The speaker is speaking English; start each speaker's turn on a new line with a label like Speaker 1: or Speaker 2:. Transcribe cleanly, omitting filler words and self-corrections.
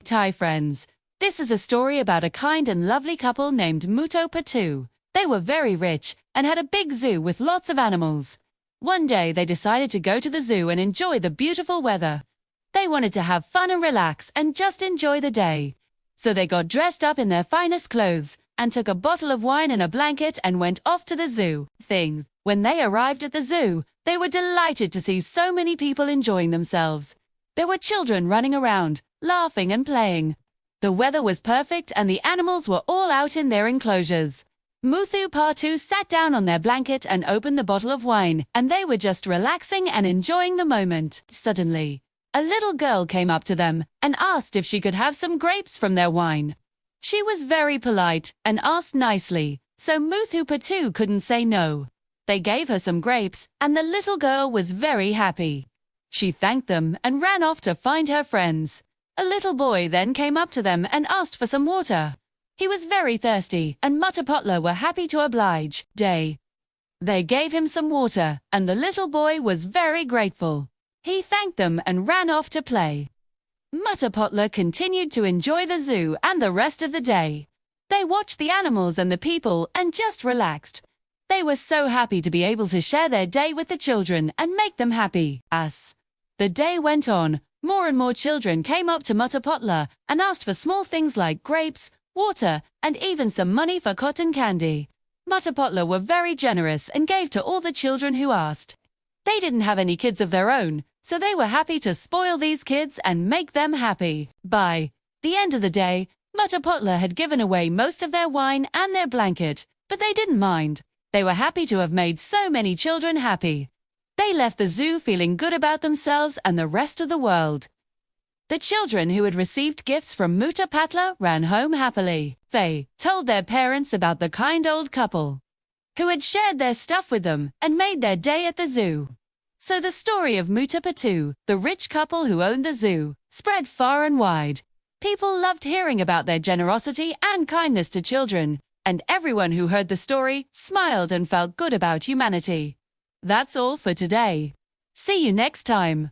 Speaker 1: Hi friends, this is a story about a kind and lovely couple named Motu Patlu. They were very rich and had a big zoo with lots of animals. One day they decided to go to the zoo and enjoy the beautiful weather. They wanted to have fun and relax and just enjoy the day. So they got dressed up in their finest clothes and took a bottle of wine and a blanket and went off to the zoo. When they arrived at the zoo, they were delighted to see so many people enjoying themselves. There were children running around, laughing and playing. The weather was perfect and the animals were all out in their enclosures. Motu Patlu sat down on their blanket and opened the bottle of wine, and they were just relaxing and enjoying the moment. Suddenly, a little girl came up to them and asked if she could have some grapes from their wine. She was very polite and asked nicely, so Motu Patlu couldn't say no. They gave her some grapes, and the little girl was very happy. She thanked them and ran off to find her friends. A little boy then came up to them and asked for some water. He was very thirsty, and Motu Patlu were happy to oblige. They gave him some water, and the little boy was very grateful. He thanked them and ran off to play. Motu Patlu continued to enjoy the zoo and the rest of the day. They watched the animals and the people and just relaxed. They were so happy to be able to share their day with the children and make them happy. As the day went on, more and more children came up to Motu Patlu and asked for small things like grapes, water, and even some money for cotton candy. Motu Patlu were very generous and gave to all the children who asked. They didn't have any kids of their own, so they were happy to spoil these kids and make them happy. By the end of the day, Motu Patlu had given away most of their wine and their blanket, but they didn't mind. They were happy to have made so many children happy. They left the zoo feeling good about themselves and the rest of the world. The children who had received gifts from Motu Patlu ran home happily. They told their parents about the kind old couple who had shared their stuff with them and made their day at the zoo. So the story of Motu Patlu, the rich couple who owned the zoo, spread far and wide. People loved hearing about their generosity and kindness to children, and everyone who heard the story smiled and felt good about humanity. That's all for today. See you next time.